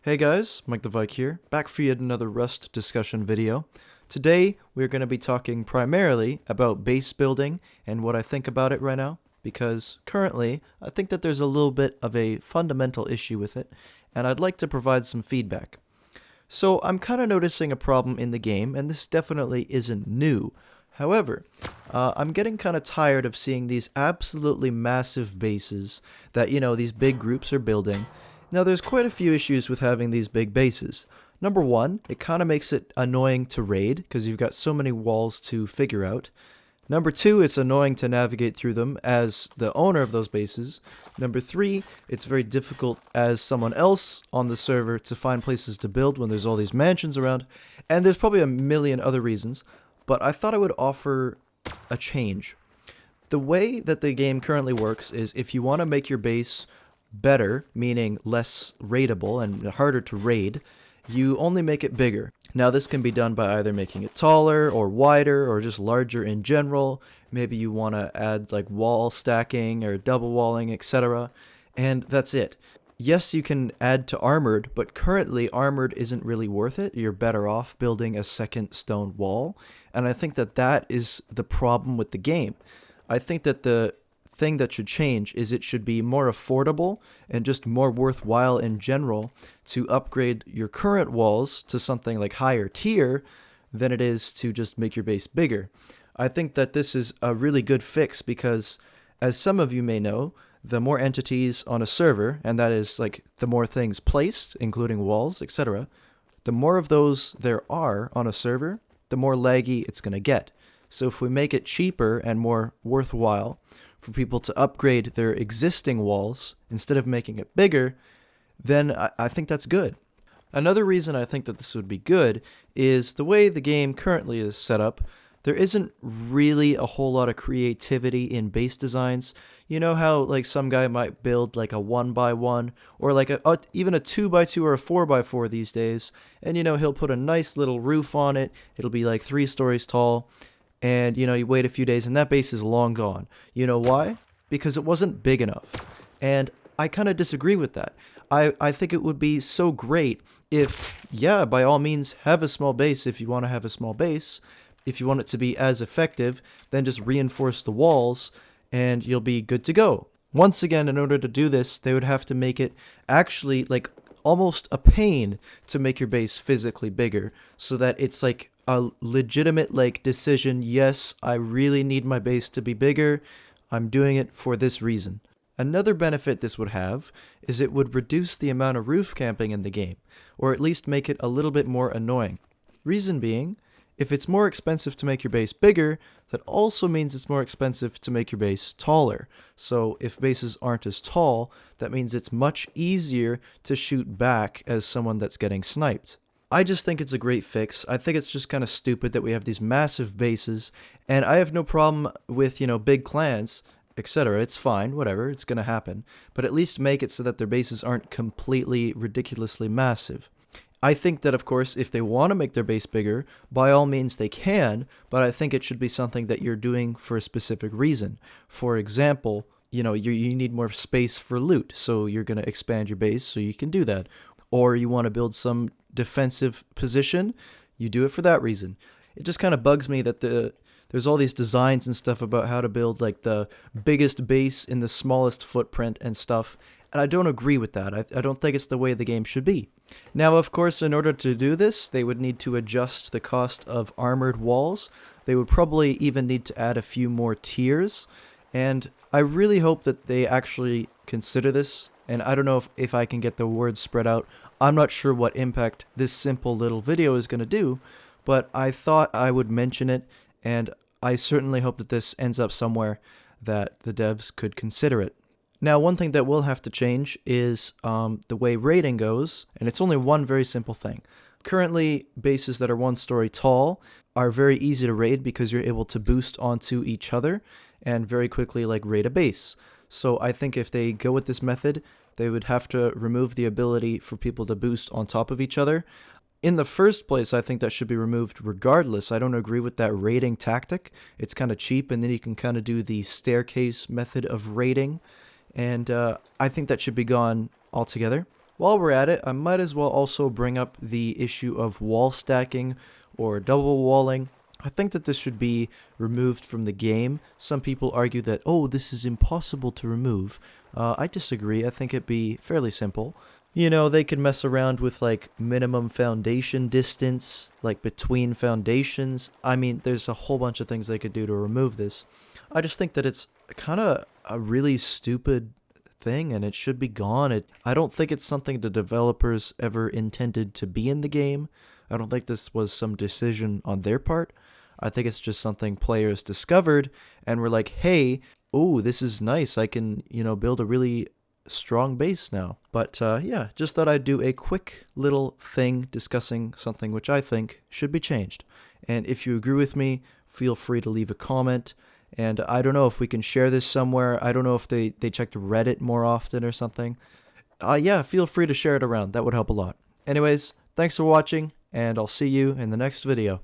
Hey guys, Mike the Vike here, back for yet another Rust discussion video. Today, we're going to be talking primarily about base building and what I think about it right now, because currently, I think that there's a little bit of a fundamental issue with it, and I'd like to provide some feedback. So, I'm kind of noticing a problem in the game, and this definitely isn't new. However, I'm getting kind of tired of seeing these absolutely massive bases that, these big groups are building. Now, there's quite a few issues with having these big bases. Number one, it kind of makes it annoying to raid because you've got so many walls to figure out. Number two, it's annoying to navigate through them as the owner of those bases. Number three, it's very difficult as someone else on the server to find places to build when there's all these mansions around. And there's probably a million other reasons, but I thought I would offer a change. The way that the game currently works is if you want to make your base better, meaning less raidable and harder to raid, you only make it bigger. Now this can be done by either making it taller or wider or just larger in general. Maybe you want to add like wall stacking or double walling, etc. And that's it. Yes, you can add to armored, but currently armored isn't really worth it. You're better off building a second stone wall. And I think that that is the problem with the game. I think that the thing that should change is it should be more affordable and just more worthwhile in general to upgrade your current walls to something like higher tier than it is to just make your base bigger. I think that this is a really good fix because, as some of you may know, the more entities on a server, and that is like the more things placed, including walls, etc., the more of those there are on a server, the more laggy it's going to get. So if we make it cheaper and more worthwhile for people to upgrade their existing walls instead of making it bigger, then I think that's good. Another reason I think that this would be good is the way the game currently is set up. There isn't really a whole lot of creativity in base designs. You know how like some guy might build like a 1x1 or like even a 2x2 or a 4x4 these days, and he'll put a nice little roof on it. It'll be like 3 stories tall. And, you wait a few days and that base is long gone. You know why? Because it wasn't big enough. And I kind of disagree with that. I think it would be so great if, yeah, by all means, have a small base if you want to have a small base. If you want it to be as effective, then just reinforce the walls and you'll be good to go. Once again, in order to do this, they would have to make it actually like almost a pain to make your base physically bigger so that it's like a legitimate like decision. Yes, I really need my base to be bigger. I'm doing it for this reason. Another benefit this would have is it would reduce the amount of roof camping in the game, or at least make it a little bit more annoying. Reason being, if it's more expensive to make your base bigger, that also means it's more expensive to make your base taller. So if bases aren't as tall, that means it's much easier to shoot back as someone that's getting sniped. I just think it's a great fix. I think it's just kind of stupid that we have these massive bases, and I have no problem with, big clans, etc. It's fine, whatever, it's going to happen. But at least make it so that their bases aren't completely ridiculously massive. I think that, of course, if they want to make their base bigger, by all means they can, but I think it should be something that you're doing for a specific reason. For example, you need more space for loot, so you're going to expand your base so you can do that. Or you want to build some defensive position, you do it for that reason. It just kind of bugs me that there's all these designs and stuff about how to build like the biggest base in the smallest footprint and stuff, and I don't agree with that. I don't think it's the way the game should be. Now, of course, in order to do this, they would need to adjust the cost of armored walls. They would probably even need to add a few more tiers, and I really hope that they actually consider this. And I don't know if I can get the word spread out. I'm not sure what impact this simple little video is going to do, but I thought I would mention it, and I certainly hope that this ends up somewhere that the devs could consider it. Now, one thing that will have to change is the way raiding goes, and it's only one very simple thing. Currently, bases that are 1 story tall are very easy to raid because you're able to boost onto each other and very quickly like raid a base. So I think if they go with this method, they would have to remove the ability for people to boost on top of each other. In the first place, I think that should be removed regardless. I don't agree with that raiding tactic. It's kind of cheap, and then you can kind of do the staircase method of raiding. And I think that should be gone altogether. while we're at it, I might as well also bring up the issue of wall stacking or double walling. I think that this should be removed from the game. Some people argue that, oh, this is impossible to remove. I disagree. I think it'd be fairly simple. You know, they could mess around with like minimum foundation distance, like between foundations. I mean, there's a whole bunch of things they could do to remove this. I just think that it's kind of a really stupid thing and it should be gone. I don't think it's something the developers ever intended to be in the game. I don't think this was some decision on their part. I think it's just something players discovered and were like, hey, oh, this is nice. I can, build a really strong base now. But yeah, just thought I'd do a quick little thing discussing something which I think should be changed. And if you agree with me, feel free to leave a comment. And I don't know if we can share this somewhere. I don't know if they checked Reddit more often or something. Yeah, feel free to share it around. That would help a lot. Anyways, thanks for watching, and I'll see you in the next video.